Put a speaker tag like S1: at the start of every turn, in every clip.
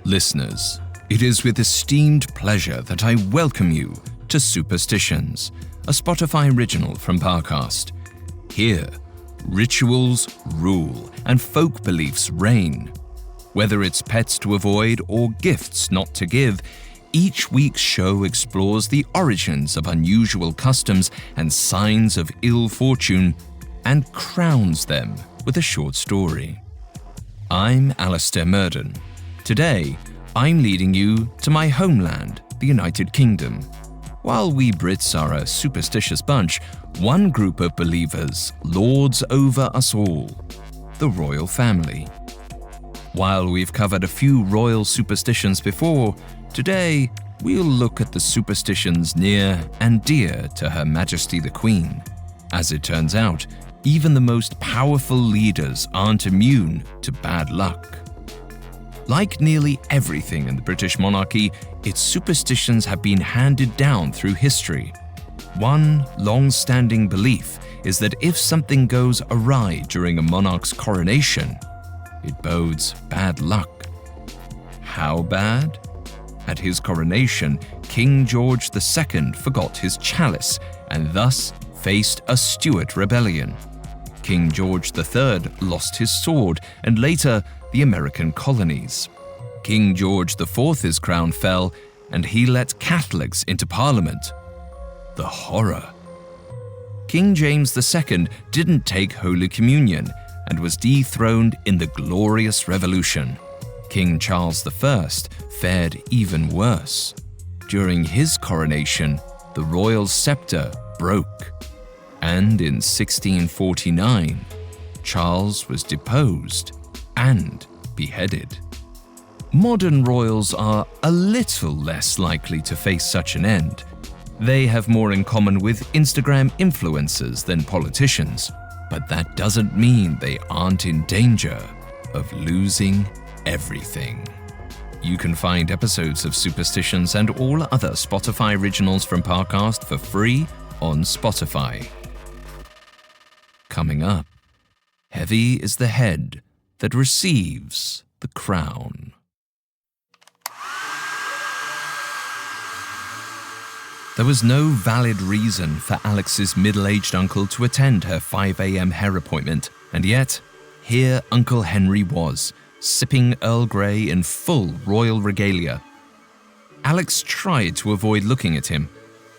S1: Listeners, it is with esteemed pleasure that I welcome you to Superstitions, a Spotify original from Parcast. Here, rituals rule and folk beliefs reign. Whether it's pets to avoid or gifts not to give, each week's show explores the origins of unusual customs and signs of ill fortune and crowns them with a short story. I'm Alistair Murden. Today, I'm leading you to my homeland, the United Kingdom. While we Brits are a superstitious bunch, one group of believers lords over us all, the royal family. While we've covered a few royal superstitions before, today we'll look at the superstitions near and dear to Her Majesty the Queen. As it turns out, even the most powerful leaders aren't immune to bad luck. Like nearly everything in the British monarchy, its superstitions have been handed down through history. One long-standing belief is that if something goes awry during a monarch's coronation, it bodes bad luck. How bad? At his coronation, King George II forgot his chalice and thus faced a Stuart rebellion. King George III lost his sword and later the American colonies. King George IV's crown fell and he let Catholics into Parliament. The horror. King James II didn't take Holy Communion and was dethroned in the Glorious Revolution. King Charles I fared even worse. During his coronation, the royal scepter broke. And in 1649, Charles was deposed and beheaded. Modern royals are a little less likely to face such an end. They have more in common with Instagram influencers than politicians, but that doesn't mean they aren't in danger of losing everything. You can find episodes of Superstitions and all other Spotify originals from Parcast for free on Spotify. Coming up, heavy is the head that receives the crown. There was no valid reason for Alix's middle-aged uncle to attend her 5 a.m. hair appointment, and yet, here Uncle Henry was, sipping Earl Grey in full royal regalia. Alix tried to avoid looking at him.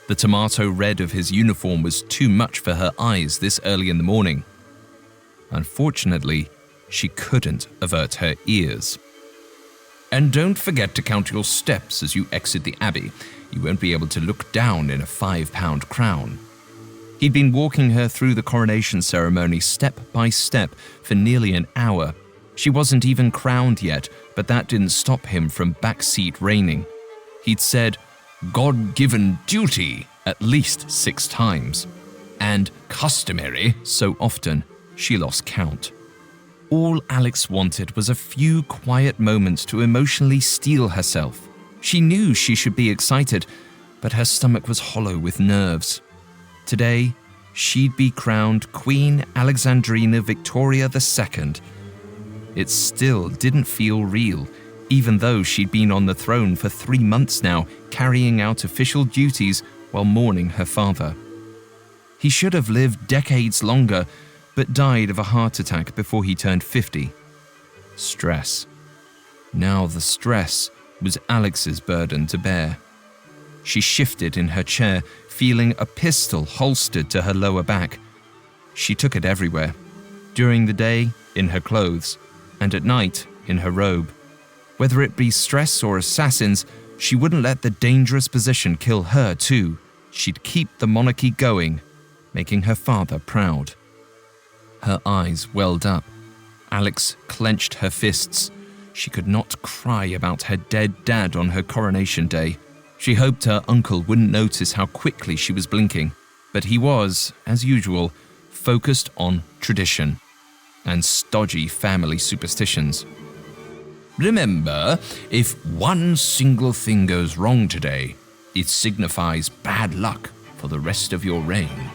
S1: The tomato red of his uniform was too much for her eyes this early in the morning. Unfortunately, she couldn't avert her ears. And don't forget to count your steps as you exit the abbey. You won't be able to look down in a 5-pound crown. He'd been walking her through the coronation ceremony step by step for nearly an hour. She wasn't even crowned yet, but that didn't stop him from backseat reigning. He'd said, God-given duty at least 6 times, and customary so often she lost count. All Alix wanted was a few quiet moments to emotionally steel herself. She knew she should be excited, but her stomach was hollow with nerves. Today, she'd be crowned Queen Alexandrina Victoria II. It still didn't feel real, even though she'd been on the throne for 3 months now, carrying out official duties while mourning her father. He should have lived decades longer, but died of a heart attack before he turned 50. Stress. Now the stress was Alix's burden to bear. She shifted in her chair, feeling a pistol holstered to her lower back. She took it everywhere. During the day, in her clothes, and at night, in her robe. Whether it be stress or assassins, she wouldn't let the dangerous position kill her too. She'd keep the monarchy going, making her father proud. Her eyes welled up. Alix clenched her fists. She could not cry about her dead dad on her coronation day. She hoped her uncle wouldn't notice how quickly she was blinking, but he was, as usual, focused on tradition and stodgy family superstitions. Remember, if one single thing goes wrong today, it signifies bad luck for the rest of your reign.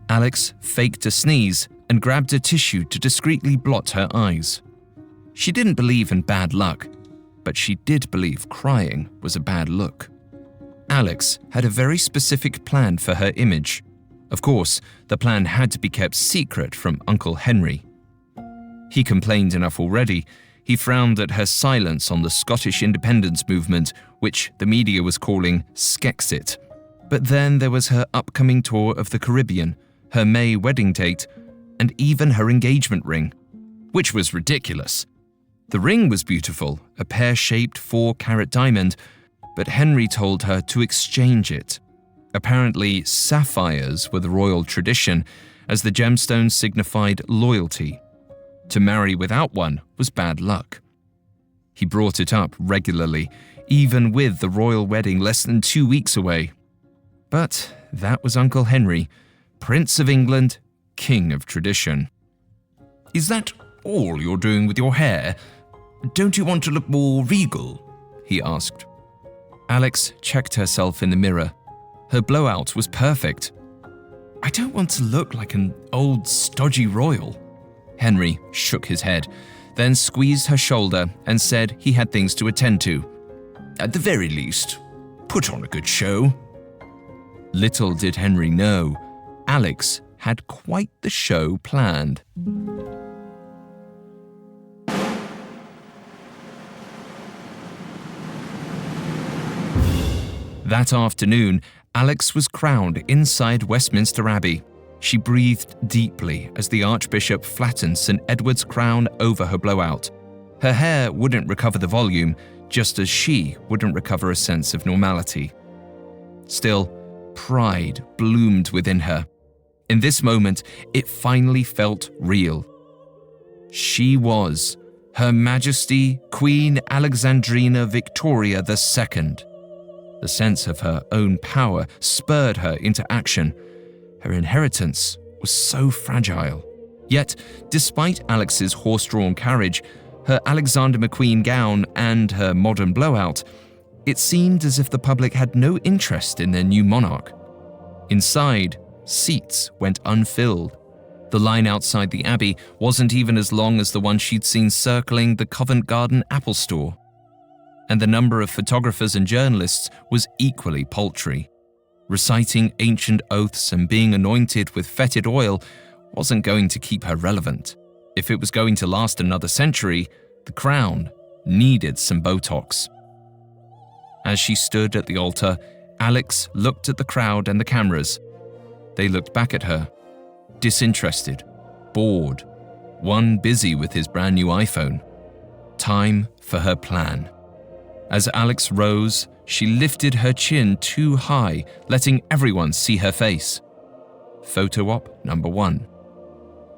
S1: Alix faked a sneeze and grabbed a tissue to discreetly blot her eyes. She didn't believe in bad luck, but she did believe crying was a bad look. Alix had a very specific plan for her image. Of course, the plan had to be kept secret from Uncle Henry. He complained enough already. He frowned at her silence on the Scottish independence movement, which the media was calling Skexit. But then there was her upcoming tour of the Caribbean, her May wedding date, and even her engagement ring, which was ridiculous. The ring was beautiful, a pear-shaped 4-carat diamond, but Henry told her to exchange it. Apparently, sapphires were the royal tradition, as the gemstones signified loyalty. To marry without one was bad luck. He brought it up regularly, even with the royal wedding less than 2 weeks away. But that was Uncle Henry, Prince of England, King of tradition. "Is that all you're doing with your hair? Don't you want to look more regal?" he asked. Alix checked herself in the mirror. Her blowout was perfect. "I don't want to look like an old, stodgy royal." Henry shook his head, then squeezed her shoulder and said he had things to attend to. "At the very least, put on a good show." Little did Henry know, Alix had quite the show planned. That afternoon, Alix was crowned inside Westminster Abbey. She breathed deeply as the Archbishop flattened St. Edward's crown over her blowout. Her hair wouldn't recover the volume, just as she wouldn't recover a sense of normality. Still, pride bloomed within her. In this moment, it finally felt real. She was Her Majesty Queen Alexandrina Victoria II. The sense of her own power spurred her into action. Her inheritance was so fragile. Yet, despite Alix's horse-drawn carriage, her Alexander McQueen gown and her modern blowout, it seemed as if the public had no interest in their new monarch. Inside, seats went unfilled. The line outside the Abbey wasn't even as long as the one she'd seen circling the Covent Garden Apple store. And the number of photographers and journalists was equally paltry. Reciting ancient oaths and being anointed with fetid oil wasn't going to keep her relevant. If it was going to last another century, the crown needed some Botox. As she stood at the altar, Alix looked at the crowd and the cameras. They looked back at her, disinterested, bored, one busy with his brand new iPhone. Time for her plan. As Alix rose, she lifted her chin too high, letting everyone see her face. Photo op number 1.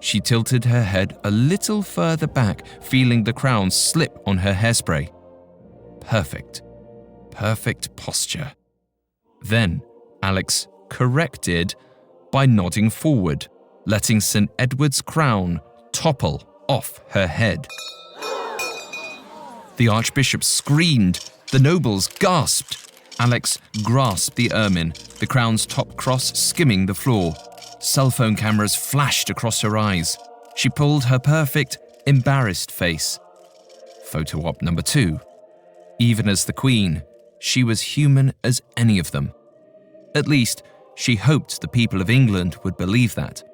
S1: She tilted her head a little further back, feeling the crown slip on her hairspray. Perfect posture. Then Alix corrected by nodding forward, letting St. Edward's crown topple off her head. The Archbishop screamed. The nobles gasped. Alix grasped the ermine, the crown's top cross skimming the floor. Cell phone cameras flashed across her eyes. She pulled her perfect, embarrassed face. Photo op number 2. Even as the Queen, she was human as any of them. At least, she hoped the people of England would believe that.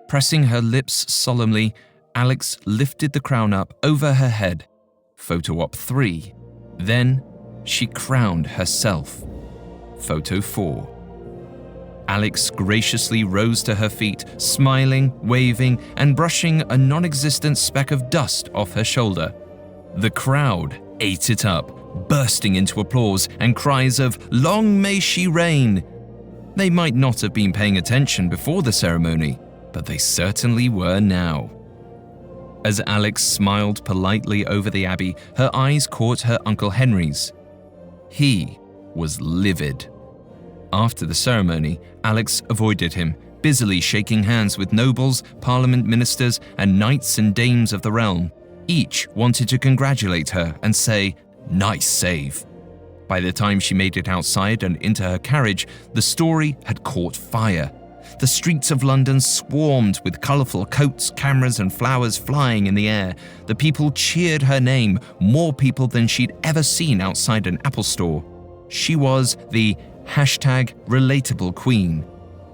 S1: Pressing her lips solemnly, Alix lifted the crown up over her head. Photo op 3. Then, she crowned herself. Photo 4. Alix graciously rose to her feet, smiling, waving, and brushing a non-existent speck of dust off her shoulder. The crowd ate it up, bursting into applause and cries of "Long may she reign!" They might not have been paying attention before the ceremony, but they certainly were now. As Alix smiled politely over the Abbey, her eyes caught her Uncle Henry's. He was livid. After the ceremony, Alix avoided him, busily shaking hands with nobles, parliament ministers, and knights and dames of the realm. Each wanted to congratulate her and say, "Nice save." By the time she made it outside and into her carriage, the story had caught fire. The streets of London swarmed with colourful coats, cameras and flowers flying in the air. The people cheered her name, more people than she'd ever seen outside an Apple store. She was the #relatable queen.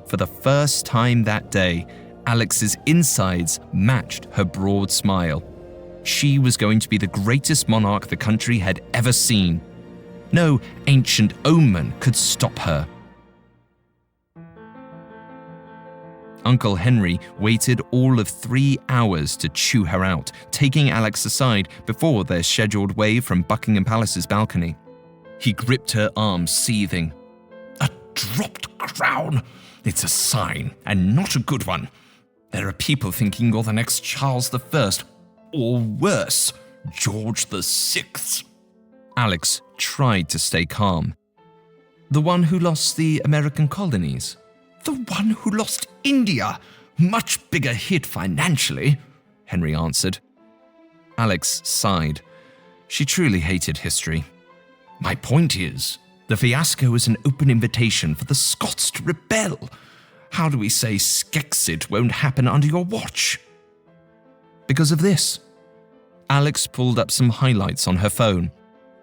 S1: For the first time that day, Alix's insides matched her broad smile. She was going to be the greatest monarch the country had ever seen. No ancient omen could stop her. Uncle Henry waited all of 3 hours to chew her out, taking Alix aside before their scheduled wave from Buckingham Palace's balcony. He gripped her arm, seething. "A dropped crown! It's a sign, and not a good one. There are people thinking you're the next Charles I, or worse, George VI. Alix tried to stay calm. "The one who lost the American colonies?" "The one who lost India. Much bigger hit financially," Henry answered. Alix sighed. She truly hated history. "My point is, the fiasco is an open invitation for the Scots to rebel. How do we say Skexit won't happen under your watch?" "Because of this." Alix pulled up some highlights on her phone.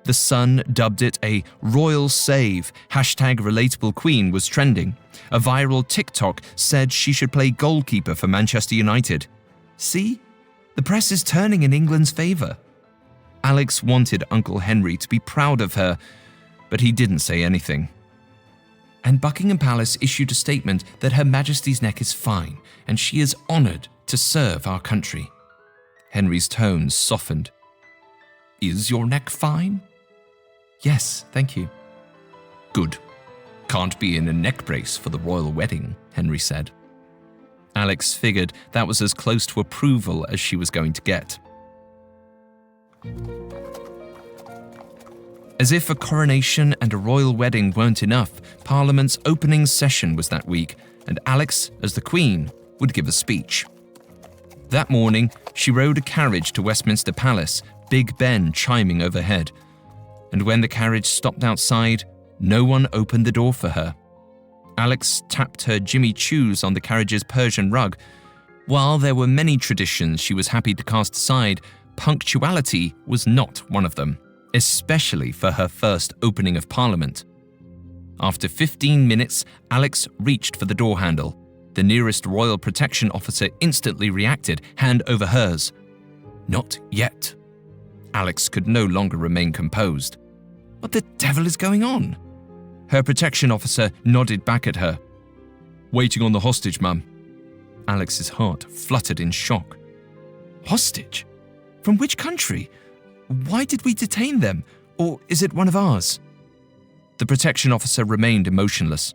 S1: The Sun dubbed it a royal save. #relatable queen was trending. A viral TikTok said she should play goalkeeper for Manchester United. See? The press is turning in England's favour. Alix wanted Uncle Henry to be proud of her, but he didn't say anything. And Buckingham Palace issued a statement that Her Majesty's neck is fine and she is honoured to serve our country. Henry's tone softened. "Is your neck fine?" "Yes, thank you." "Good. Can't be in a neck brace for the royal wedding," Henry said. Alix figured that was as close to approval as she was going to get. As if a coronation and a royal wedding weren't enough, Parliament's opening session was that week, and Alix, as the Queen, would give a speech. That morning, she rode a carriage to Westminster Palace, Big Ben chiming overhead. And when the carriage stopped outside, no one opened the door for her. Alix tapped her Jimmy Choos on the carriage's Persian rug. While there were many traditions she was happy to cast aside, punctuality was not one of them, especially for her first opening of Parliament. After 15 minutes, Alix reached for the door handle. The nearest royal protection officer instantly reacted, hand over hers. "Not yet." Alix could no longer remain composed. What the devil is going on? Her protection officer nodded back at her. "Waiting on the hostage, ma'am." Alix's heart fluttered in shock. "Hostage? From which country? Why did we detain them? Or is it one of ours?" The protection officer remained emotionless.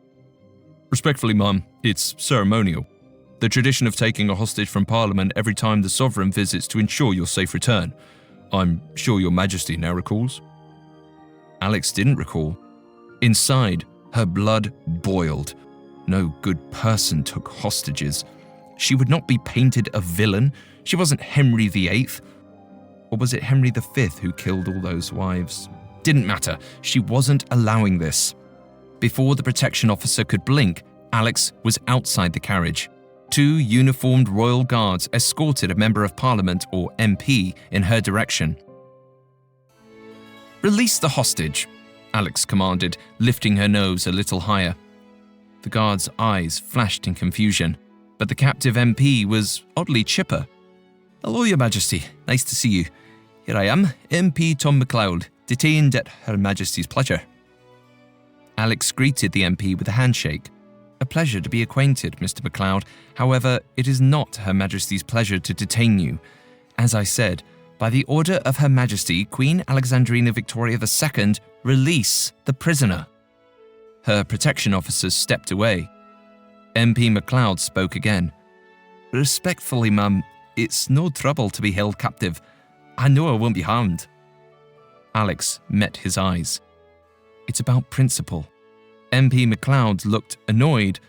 S1: "Respectfully, ma'am, it's ceremonial. The tradition of taking a hostage from Parliament every time the sovereign visits to ensure your safe return. I'm sure your Majesty now recalls." Alix didn't recall. Inside, her blood boiled. No good person took hostages. She would not be painted a villain. She wasn't Henry VIII. Or was it Henry V who killed all those wives? Didn't matter. She wasn't allowing this. Before the protection officer could blink, Alix was outside the carriage. 2 uniformed royal guards escorted a member of Parliament, or MP, in her direction. "Release the hostage," Alix commanded, lifting her nose a little higher. The guard's eyes flashed in confusion, but the captive MP was oddly chipper. "Hello, Your Majesty. Nice to see you. Here I am, MP Tom MacLeod, detained at Her Majesty's pleasure." Alix greeted the MP with a handshake. "A pleasure to be acquainted, Mr. MacLeod. However, it is not Her Majesty's pleasure to detain you. As I said, by the order of Her Majesty, Queen Alexandrina Victoria II, release the prisoner." Her protection officers stepped away. MP MacLeod spoke again. "Respectfully, ma'am, it's no trouble to be held captive. I know I won't be harmed." Alix met his eyes. "It's about principle." MP MacLeod looked annoyed,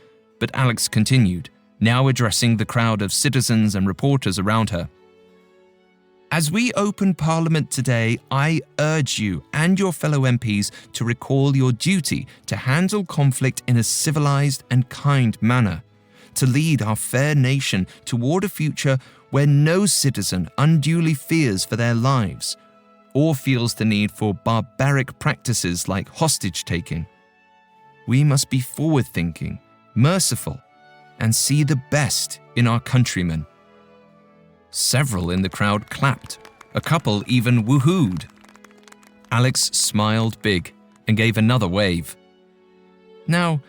S1: but Alix continued, now addressing the crowd of citizens and reporters around her. "As we open Parliament today, I urge you and your fellow MPs to recall your duty to handle conflict in a civilised and kind manner. to lead our fair nation toward a future where no citizen unduly fears for their lives or feels the need for barbaric practices like hostage-taking. We must be forward-thinking, merciful, and see the best in our countrymen." Several in the crowd clapped. A couple even woohooed. Alix smiled big and gave another wave. "Now,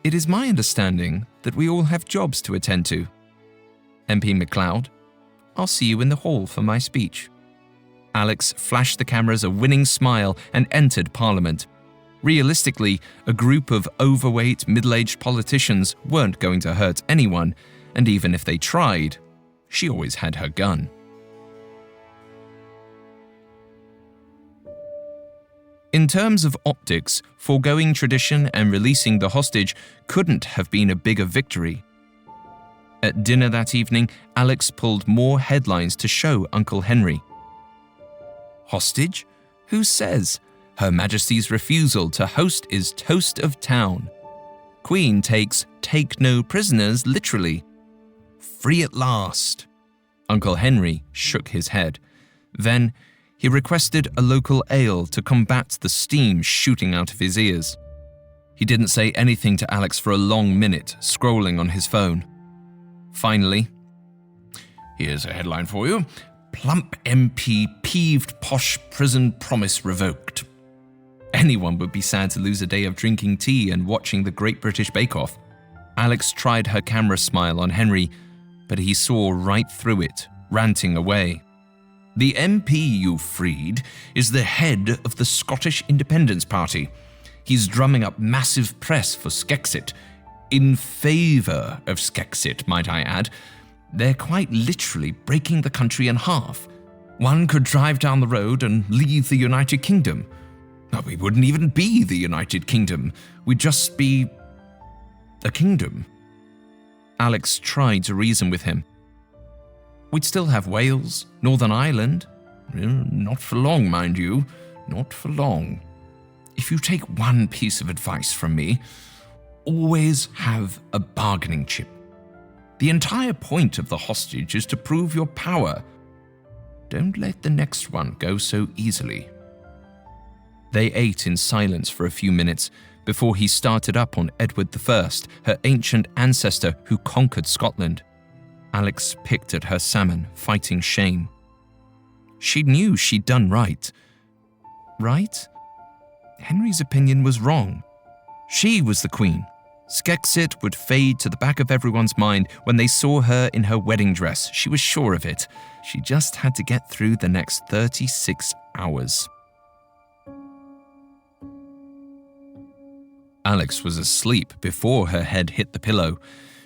S1: it is my understanding that we all have jobs to attend to. MP MacLeod, I'll see you in the hall for my speech." Alix flashed the cameras a winning smile and entered Parliament. Realistically, a group of overweight, middle-aged politicians weren't going to hurt anyone, and even if they tried, she always had her gun. In terms of optics, foregoing tradition and releasing the hostage couldn't have been a bigger victory. At dinner that evening, Alix pulled more headlines to show Uncle Henry. Hostage? Who says? Her Majesty's refusal to host is toast of town. Queen takes take no prisoners literally. Free at last. Uncle Henry shook his head. Then he requested a local ale to combat the steam shooting out of his ears. He didn't say anything to Alix for a long minute, scrolling on his phone. Finally, "Here's a headline for you. Plump MP peeved posh prison promise revoked." Anyone would be sad to lose a day of drinking tea and watching the Great British Bake Off. Alix tried her camera smile on Henry, but he saw right through it, ranting away. "The MP you freed is the head of the Scottish Independence Party. He's drumming up massive press for Skexit. In favour of Skexit, might I add. They're quite literally breaking the country in half. One could drive down the road and leave the United Kingdom. No, we wouldn't even be the United Kingdom. We'd just be a kingdom." Alix tried to reason with him. "We'd still have Wales, Northern Ireland. Not for long, mind you. Not for long. If you take one piece of advice from me, always have a bargaining chip. The entire point of the hostage is to prove your power. Don't let the next one go so easily." They ate in silence for a few minutes before he started up on Edward I, her ancient ancestor who conquered Scotland. Alix picked at her salmon, fighting shame. She knew she'd done right. Right? Henry's opinion was wrong. She was the queen. Skexit would fade to the back of everyone's mind when they saw her in her wedding dress. She was sure of it. She just had to get through the next 36 hours. Alix was asleep before her head hit the pillow.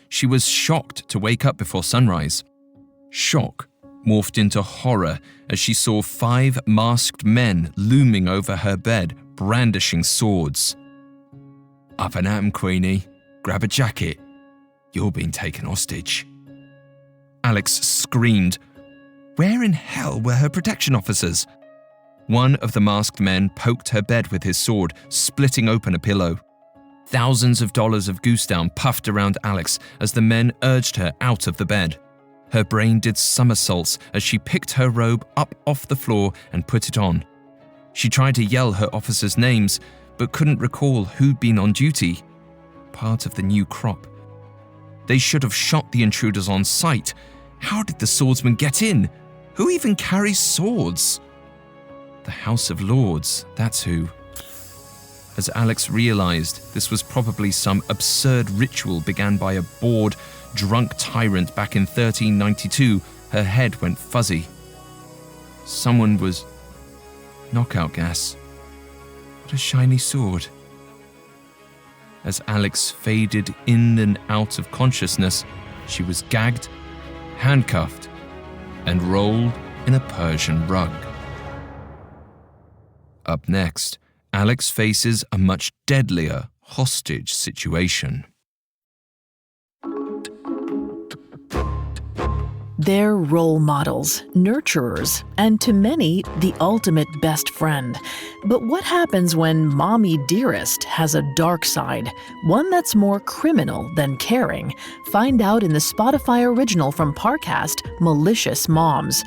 S1: She was shocked to wake up before sunrise. Shock morphed into horror as she saw 5 masked men looming over her bed, brandishing swords. "Up and at 'em, Queenie. Grab a jacket. You're being taken hostage." Alix screamed. Where in hell were her protection officers? One of the masked men poked her bed with his sword, splitting open a pillow. Thousands of dollars of goose down puffed around Alix as the men urged her out of the bed. Her brain did somersaults as she picked her robe up off the floor and put it on. She tried to yell her officers' names, but couldn't recall who'd been on duty. Part of the new crop. They should have shot the intruders on sight. How did the swordsman get in? Who even carries swords? The House of Lords, that's who. As Alix realized this was probably some absurd ritual began by a bored, drunk tyrant back in 1392, her head went fuzzy. Someone was... knockout gas. What a shiny sword. As Alix faded in and out of consciousness, she was gagged, handcuffed, and rolled in a Persian rug. Up next, Alix faces a much deadlier hostage situation.
S2: They're role models, nurturers, and to many, the ultimate best friend. But what happens when Mommy Dearest has a dark side, one that's more criminal than caring? Find out in the Spotify original from Parcast, Malicious Moms.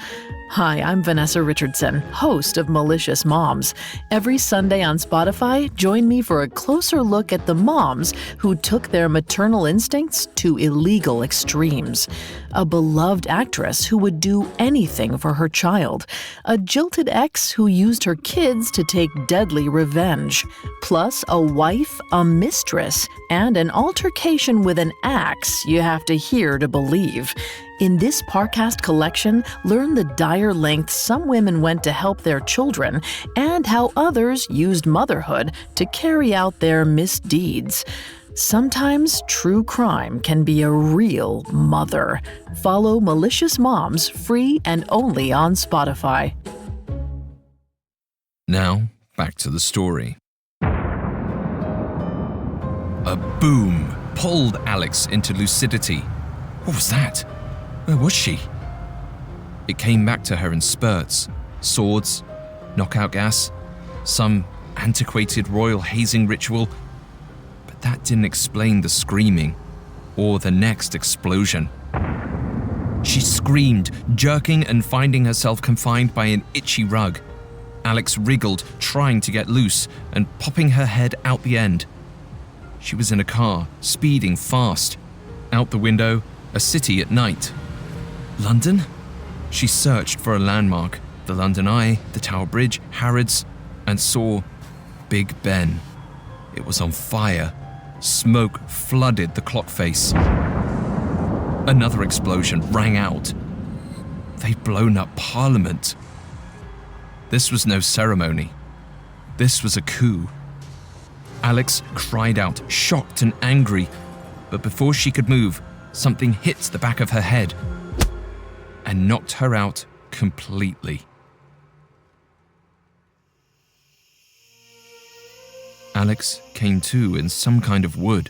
S2: Hi, I'm Vanessa Richardson, host of Malicious Moms. Every Sunday on Spotify, join me for a closer look at the moms who took their maternal instincts to illegal extremes. A beloved actress who would do anything for her child. A jilted ex who used her kids to take deadly revenge. Plus, a wife, a mistress, and an altercation with an axe you have to hear to believe. In this Parcast collection, learn the dire lengths some women went to help their children and how others used motherhood to carry out their misdeeds. Sometimes true crime can be a real mother. Follow Malicious Moms free and only on Spotify.
S1: Now, back to the story. A boom pulled Alix into lucidity. What was that? Where was she? It came back to her in spurts. Swords, knockout gas, some antiquated royal hazing ritual. But that didn't explain the screaming or the next explosion. She screamed, jerking and finding herself confined by an itchy rug. Alix wriggled, trying to get loose and popping her head out the end. She was in a car, speeding fast. Out the window, a city at night. London? She searched for a landmark, the London Eye, the Tower Bridge, Harrods, and saw Big Ben. It was on fire. Smoke flooded the clock face. Another explosion rang out. They'd blown up Parliament. This was no ceremony. This was a coup. Alix cried out, shocked and angry, but before she could move, something hit the back of her head and knocked her out completely. Alix came to in some kind of wood.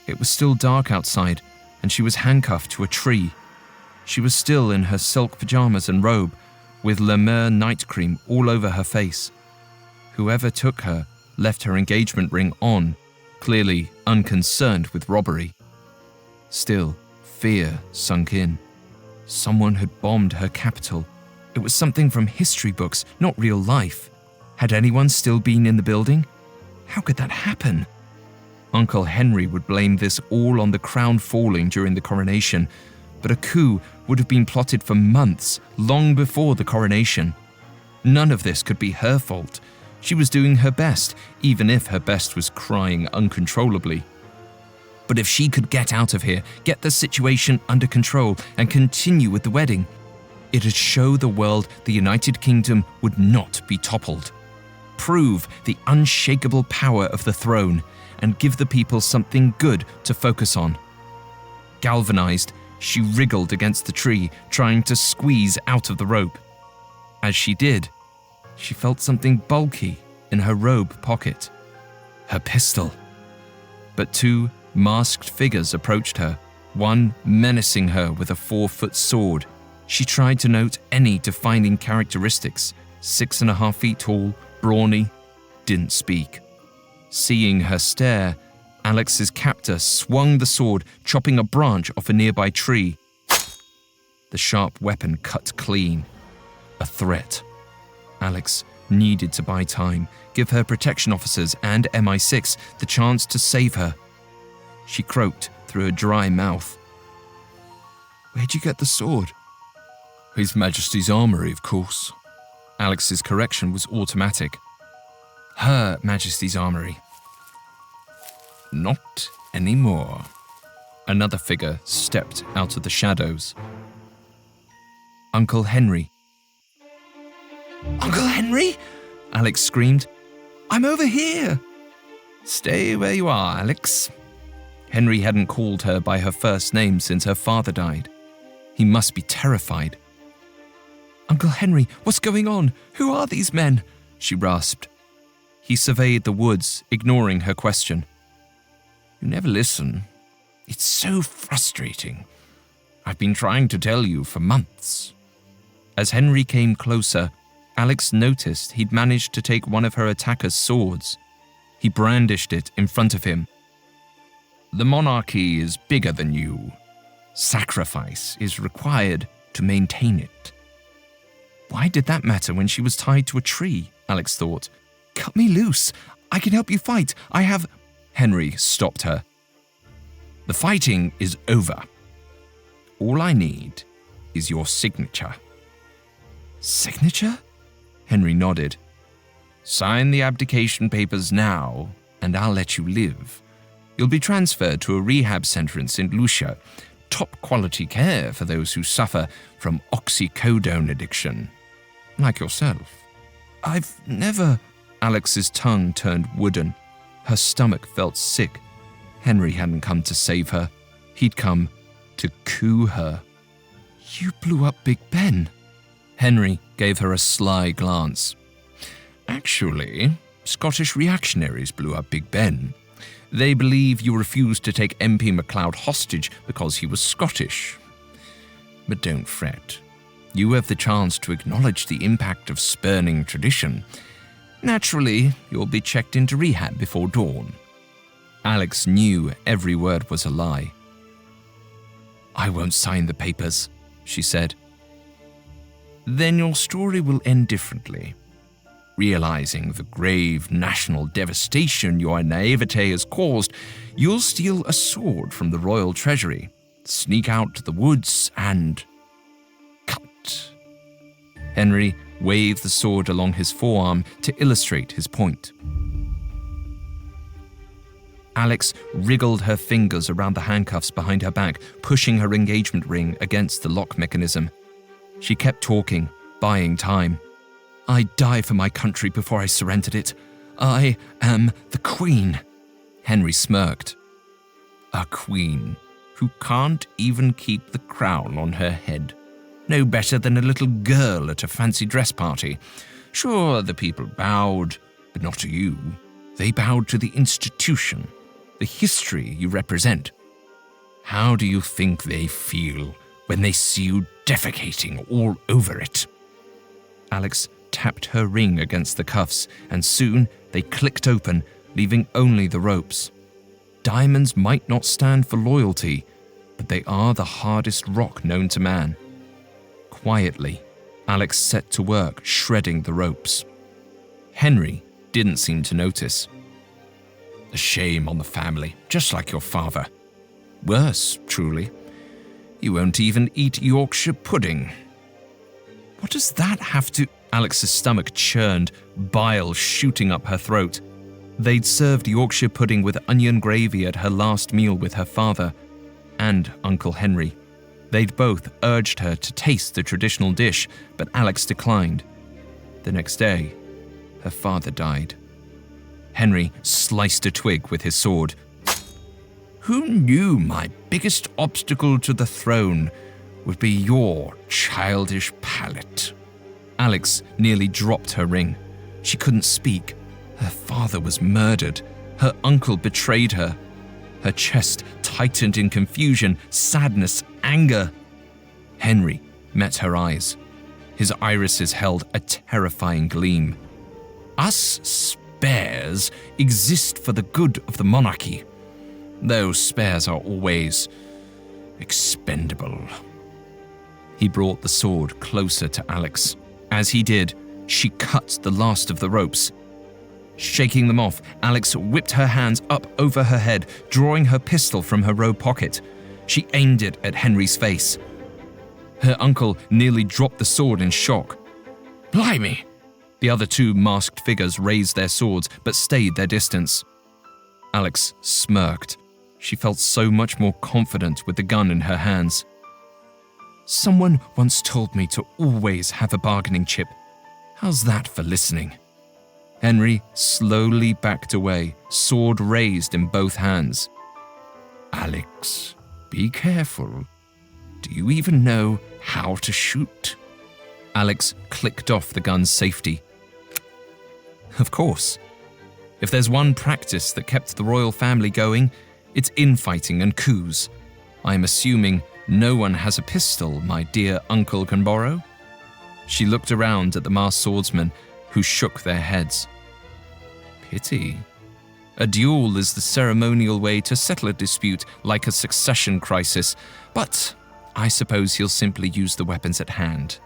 S1: It was still dark outside, and she was handcuffed to a tree. She was still in her silk pajamas and robe, with La Mer night cream all over her face. Whoever took her left her engagement ring on, clearly unconcerned with robbery. Still, fear sunk in. Someone had bombed her capital. It was something from history books, not real life. Had anyone still been in the building? How could that happen? Uncle Henry would blame this all on the crown falling during the coronation, but a coup would have been plotted for months, long before the coronation. None of this could be her fault. She was doing her best, even if her best was crying uncontrollably. But if she could get out of here, get the situation under control, and continue with the wedding, it'd show the world the United Kingdom would not be toppled. Prove the unshakable power of the throne, and give the people something good to focus on. Galvanized, she wriggled against the tree, trying to squeeze out of the rope. As she did, she felt something bulky in her robe pocket. Her pistol. But two masked figures approached her, one menacing her with a 4-foot sword. She tried to note any defining characteristics. 6.5 feet tall, brawny, didn't speak. Seeing her stare, Alix's captor swung the sword, chopping a branch off a nearby tree. The sharp weapon cut clean. A threat. Alix needed to buy time, give her protection officers and MI6 the chance to save her. She croaked through a dry mouth. "Where'd you get the sword?" "His Majesty's armory, of course." Alix's correction was automatic. "Her Majesty's armory." "Not anymore." Another figure stepped out of the shadows. Uncle Henry. "Uncle Henry?" Alix screamed. "I'm over here." "Stay where you are, Alix." Henry hadn't called her by her first name since her father died. He must be terrified. "Uncle Henry, what's going on? Who are these men?" she rasped. He surveyed the woods, ignoring her question. "You never listen. It's so frustrating. I've been trying to tell you for months." As Henry came closer, Alix noticed he'd managed to take one of her attacker's swords. He brandished it in front of him. "The monarchy is bigger than you. Sacrifice is required to maintain it." Why did that matter when she was tied to a tree? Alix thought. "Cut me loose. I can help you fight. I have—" Henry stopped her. "The fighting is over. All I need is your signature." "Signature?" Henry nodded. "Sign the abdication papers now, and I'll let you live. You'll be transferred to a rehab center in St. Lucia. Top-quality care for those who suffer from oxycodone addiction. Like yourself." "I've never—" Alix's tongue turned wooden. Her stomach felt sick. Henry hadn't come to save her. He'd come to coup her. "You blew up Big Ben." Henry gave her a sly glance. "Actually, Scottish reactionaries blew up Big Ben. They believe you refused to take MP MacLeod hostage because he was Scottish. But don't fret. You have the chance to acknowledge the impact of spurning tradition. Naturally, you'll be checked into rehab before dawn." Alix knew every word was a lie. "I won't sign the papers," she said. "Then your story will end differently. Realizing the grave national devastation your naivete has caused, you'll steal a sword from the royal treasury, sneak out to the woods, and cut." Henry waved the sword along his forearm to illustrate his point. Alix wriggled her fingers around the handcuffs behind her back, pushing her engagement ring against the lock mechanism. She kept talking, buying time. "I'd die for my country before I surrendered it. I am the Queen." Henry smirked. "A queen who can't even keep the crown on her head. No better than a little girl at a fancy dress party. Sure, the people bowed, but not to you. They bowed to the institution, the history you represent. How do you think they feel when they see you defecating all over it?" Alix tapped her ring against the cuffs, and soon they clicked open, leaving only the ropes. Diamonds might not stand for loyalty, but they are the hardest rock known to man. Quietly, Alix set to work shredding the ropes. Henry didn't seem to notice. "A shame on the family, just like your father. Worse, truly. You won't even eat Yorkshire pudding." "What does that have to—" Alix's stomach churned, bile shooting up her throat. They'd served Yorkshire pudding with onion gravy at her last meal with her father and Uncle Henry. They'd both urged her to taste the traditional dish, but Alix declined. The next day, her father died. Henry sliced a twig with his sword. "Who knew my biggest obstacle to the throne would be your childish palate?" Alix nearly dropped her ring. She couldn't speak. Her father was murdered. Her uncle betrayed her. Her chest tightened in confusion, sadness, anger. Henry met her eyes. His irises held a terrifying gleam. "Us spares exist for the good of the monarchy. Those spares are always expendable." He brought the sword closer to Alix. As he did, she cut the last of the ropes. Shaking them off, Alix whipped her hands up over her head, drawing her pistol from her robe pocket. She aimed it at Henry's face. Her uncle nearly dropped the sword in shock. "Blimey!" The other two masked figures raised their swords, but stayed their distance. Alix smirked. She felt so much more confident with the gun in her hands. "Someone once told me to always have a bargaining chip. How's that for listening?" Henry slowly backed away, sword raised in both hands. "Alix, be careful. Do you even know how to shoot?" Alix clicked off the gun's safety. Of course. If there's one practice that kept the royal family going, it's infighting and coups. I'm assuming No one has a pistol my dear uncle can borrow? She looked around at the masked swordsmen, who shook their heads. Pity. A duel is the ceremonial way to settle a dispute like a succession crisis, but I suppose he'll simply use the weapons at hand.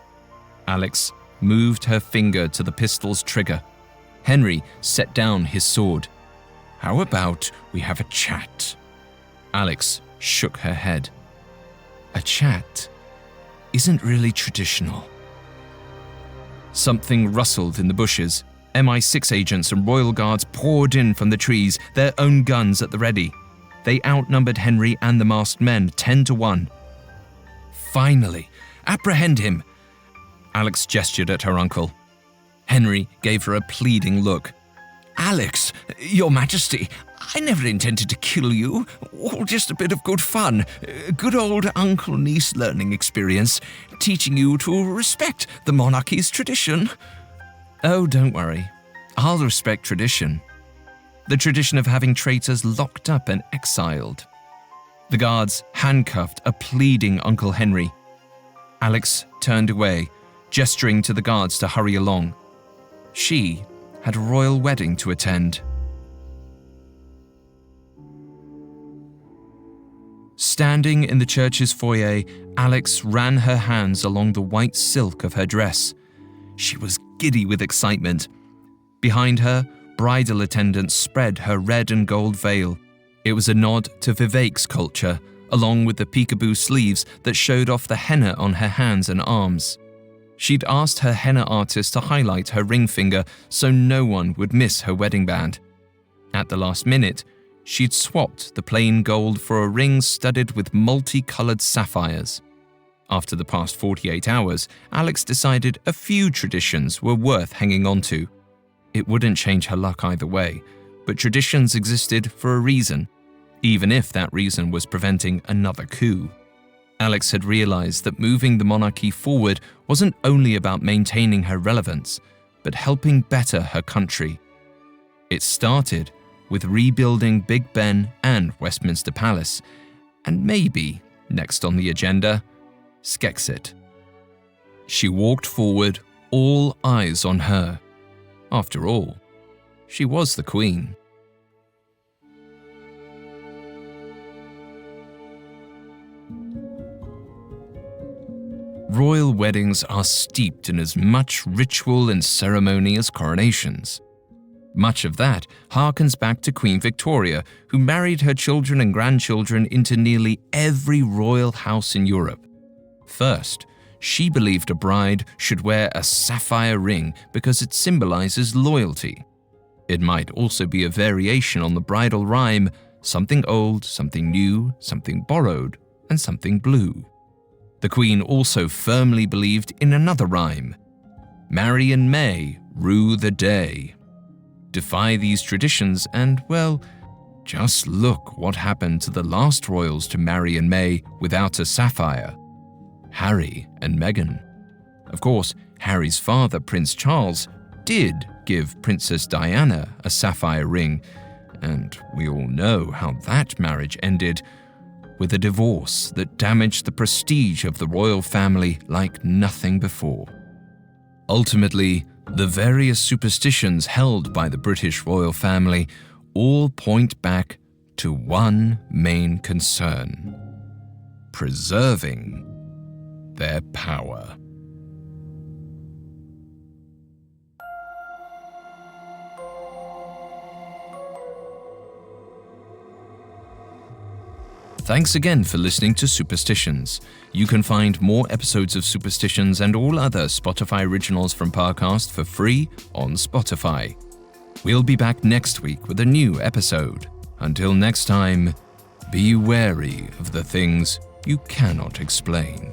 S1: Alix moved her finger to the pistol's trigger. Henry set down his sword. How about we have a chat? Alix shook her head. A chat isn't really traditional. Something rustled in the bushes. MI6 agents and royal guards poured in from the trees, their own guns at the ready. They outnumbered Henry and the masked men 10-1. Finally, apprehend him! Alix gestured at her uncle. Henry gave her a pleading look. Alix, your majesty, I never intended to kill you. All just a bit of good fun. Good old uncle-niece learning experience, teaching you to respect the monarchy's tradition. Oh, don't worry. I'll respect tradition. The tradition of having traitors locked up and exiled. The guards handcuffed a pleading Uncle Henry. Alix turned away, gesturing to the guards to hurry along. She had a royal wedding to attend. Standing in the church's foyer, Alix ran her hands along the white silk of her dress. She was giddy with excitement. Behind her, bridal attendants spread her red and gold veil. It was a nod to Vivek's culture, along with the peekaboo sleeves that showed off the henna on her hands and arms. She'd asked her henna artist to highlight her ring finger so no one would miss her wedding band. At the last minute, she'd swapped the plain gold for a ring studded with multicolored sapphires. After the past 48 hours, Alix decided a few traditions were worth hanging on to. It wouldn't change her luck either way, but traditions existed for a reason, even if that reason was preventing another coup. Alix had realized that moving the monarchy forward wasn't only about maintaining her relevance, but helping better her country. It started with rebuilding Big Ben and Westminster Palace, and maybe, next on the agenda, Skexit. She walked forward, all eyes on her. After all, she was the Queen. Royal weddings are steeped in as much ritual and ceremony as coronations. Much of that harkens back to Queen Victoria, who married her children and grandchildren into nearly every royal house in Europe. First, she believed a bride should wear a sapphire ring because it symbolizes loyalty. It might also be a variation on the bridal rhyme, something old, something new, something borrowed, and something blue. The Queen also firmly believed in another rhyme, marry in May, rue the day. Defy these traditions and, well, just look what happened to the last royals to marry in May without a sapphire. Harry and Meghan. Of course, Harry's father, Prince Charles, did give Princess Diana a sapphire ring, and we all know how that marriage ended, with a divorce that damaged the prestige of the royal family like nothing before. Ultimately, the various superstitions held by the British royal family all point back to one main concern: preserving their power. Thanks again for listening to Superstitions. You can find more episodes of Superstitions and all other Spotify originals from Parcast for free on Spotify. We'll be back next week with a new episode. Until next time, be wary of the things you cannot explain.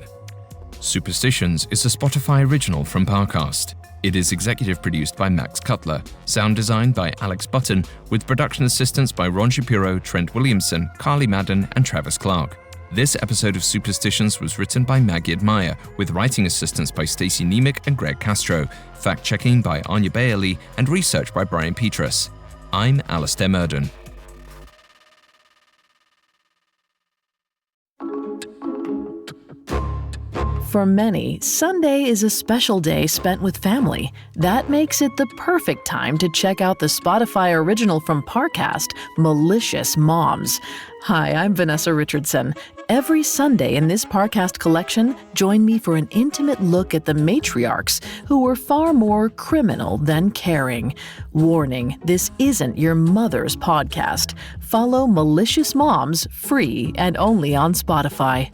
S1: Superstitions is a Spotify original from Parcast. It is executive produced by Max Cutler, sound designed by Alex Button, with production assistance by Ron Shapiro, Trent Williamson, Carly Madden, and Travis Clark. This episode of Superstitions was written by Maggie Meyer, with writing assistance by Stacey Nemec and Greg Castro, fact-checking by Anya Bailey, and research by Brian Petrus. I'm Alistair Murden.
S2: For many, Sunday is a special day spent with family. That makes it the perfect time to check out the Spotify original from Parcast, Malicious Moms. Hi, I'm Vanessa Richardson. Every Sunday in this Parcast collection, join me for an intimate look at the matriarchs who were far more criminal than caring. Warning, this isn't your mother's podcast. Follow Malicious Moms free and only on Spotify.